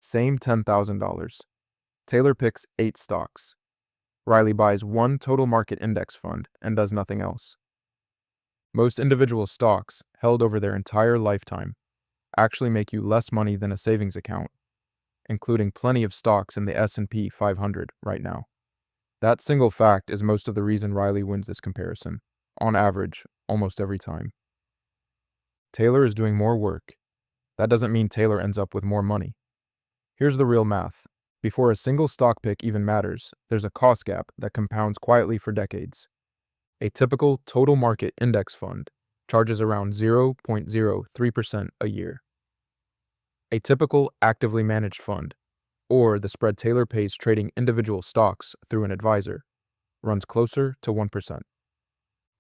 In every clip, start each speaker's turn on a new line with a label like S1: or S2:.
S1: Same $10,000. Taylor picks 8 stocks. Riley buys one total market index fund and does nothing else. Most individual stocks, held over their entire lifetime, actually make you less money than a savings account, including plenty of stocks in the S&P 500 right now. That single fact is most of the reason Riley wins this comparison, on average, almost every time. Taylor is doing more work. That doesn't mean Taylor ends up with more money. Here's the real math. Before a single stock pick even matters, there's a cost gap that compounds quietly for decades. A typical total market index fund charges around 0.03% a year. A typical actively managed fund, or the spread Taylor pays trading individual stocks through an advisor, runs closer to 1%.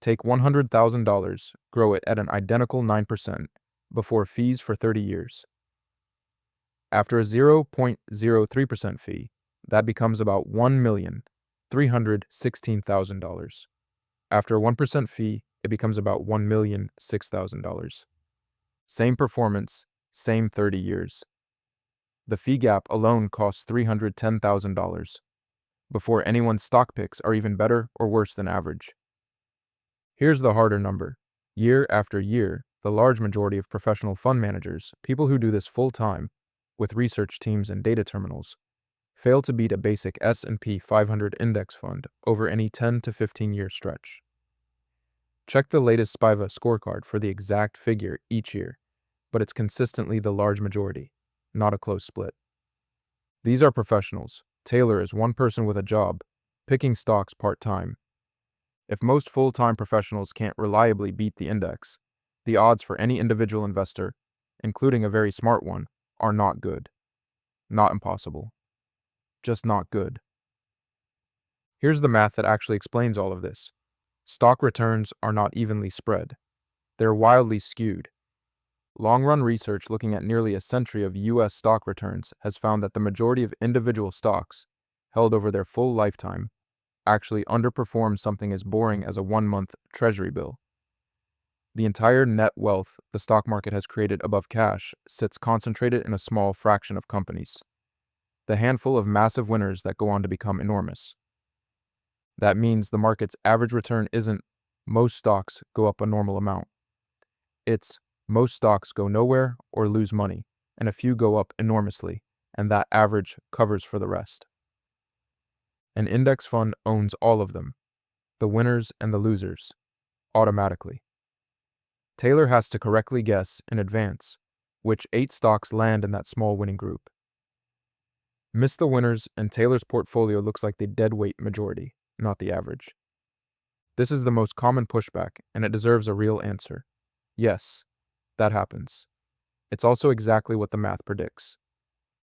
S1: Take $100,000, grow it at an identical 9% before fees for 30 years. After a 0.03% fee, that becomes about $1,316,000. After a 1% fee, it becomes about $1,006,000. Same performance, same 30 years. The fee gap alone costs $310,000 before anyone's stock picks are even better or worse than average. Here's the harder number. Year after year, the large majority of professional fund managers, people who do this full-time, with research teams and data terminals, fail to beat a basic S&P 500 index fund over any 10 to 15-year stretch. Check the latest SPIVA scorecard for the exact figure each year, but it's consistently the large majority, not a close split. These are professionals. Taylor is one person with a job, picking stocks part-time. If most full-time professionals can't reliably beat the index, the odds for any individual investor, including a very smart one, are not good. Not impossible. Just not good. Here's the math that actually explains all of this. Stock returns are not evenly spread. They're wildly skewed. Long-run research looking at nearly a century of U.S. stock returns has found that the majority of individual stocks, held over their full lifetime, actually underperform something as boring as a 1-month treasury bill. The entire net wealth the stock market has created above cash sits concentrated in a small fraction of companies. The handful of massive winners that go on to become enormous. That means the market's average return isn't most stocks go up a normal amount. It's most stocks go nowhere or lose money, and a few go up enormously, and that average covers for the rest. An index fund owns all of them, the winners and the losers, automatically. Taylor has to correctly guess in advance which 8 stocks land in that small winning group. Miss the winners, and Taylor's portfolio looks like the deadweight majority, not the average. This is the most common pushback, and it deserves a real answer. Yes, that happens. It's also exactly what the math predicts.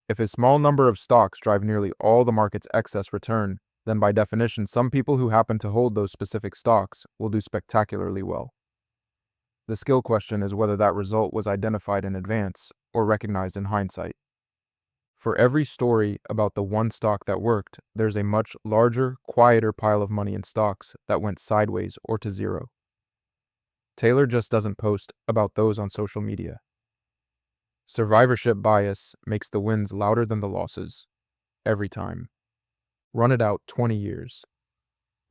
S1: If a small number of stocks drive nearly all the market's excess return, then by definition, some people who happen to hold those specific stocks will do spectacularly well. The skill question is whether that result was identified in advance or recognized in hindsight. For every story about the one stock that worked, there's a much larger, quieter pile of money in stocks that went sideways or to zero. Taylor just doesn't post about those on social media. Survivorship bias makes the wins louder than the losses, every time. Run it out 20 years.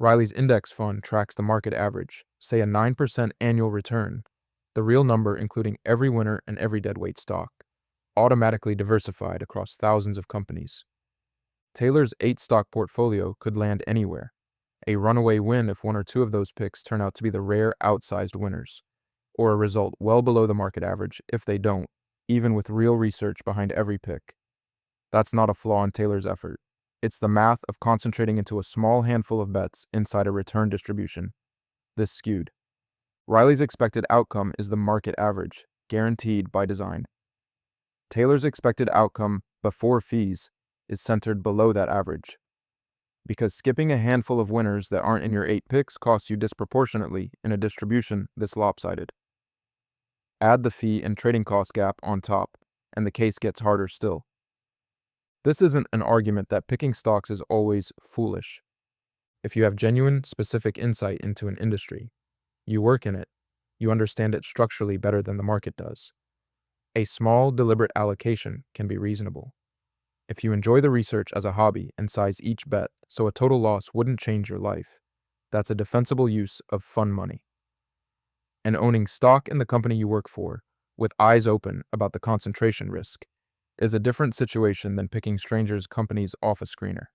S1: Riley's index fund tracks the market average, say a 9% annual return, the real number including every winner and every deadweight stock, automatically diversified across thousands of companies. Taylor's 8-stock portfolio could land anywhere, a runaway win if 1 or 2 of those picks turn out to be the rare outsized winners, or a result well below the market average if they don't, even with real research behind every pick. That's not a flaw in Taylor's effort. It's the math of concentrating into a small handful of bets inside a return distribution. This skewed. Riley's expected outcome is the market average, guaranteed by design. Taylor's expected outcome before fees is centered below that average. Because skipping a handful of winners that aren't in your 8 picks costs you disproportionately in a distribution this lopsided. Add the fee and trading cost gap on top, and the case gets harder still. This isn't an argument that picking stocks is always foolish. If you have genuine, specific insight into an industry, you work in it, you understand it structurally better than the market does. A small, deliberate allocation can be reasonable. If you enjoy the research as a hobby and size each bet so a total loss wouldn't change your life, that's a defensible use of fun money. And owning stock in the company you work for, with eyes open about the concentration risk, is a different situation than picking strangers' companies off a screener.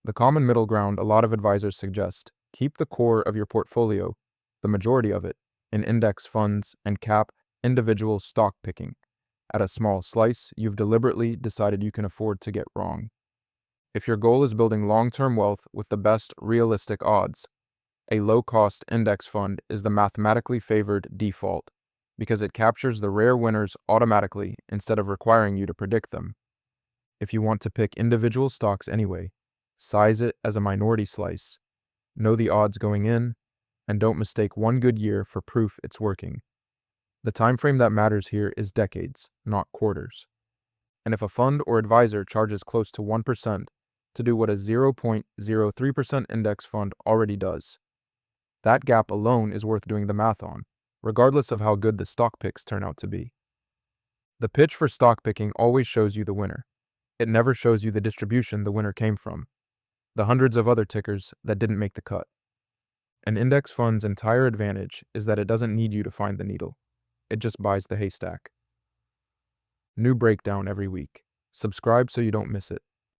S1: The common middle ground a lot of advisors suggest: keep the core of your portfolio, the majority of it, in index funds and cap individual stock picking at a small slice you've deliberately decided you can afford to get wrong. If your goal is building long-term wealth with the best realistic odds, a low-cost index fund is the mathematically favored default because it captures the rare winners automatically instead of requiring you to predict them. If you want to pick individual stocks anyway, size it as a minority slice, know the odds going in, and don't mistake one good year for proof it's working. The time frame that matters here is decades, not quarters. And if a fund or advisor charges close to 1% to do what a 0.03% index fund already does, that gap alone is worth doing the math on, regardless of how good the stock picks turn out to be. The pitch for stock picking always shows you the winner. It never shows you the distribution the winner came from, the hundreds of other tickers that didn't make the cut. An index fund's entire advantage is that it doesn't need you to find the needle. It just buys the haystack. New breakdown every week. Subscribe so you don't miss it.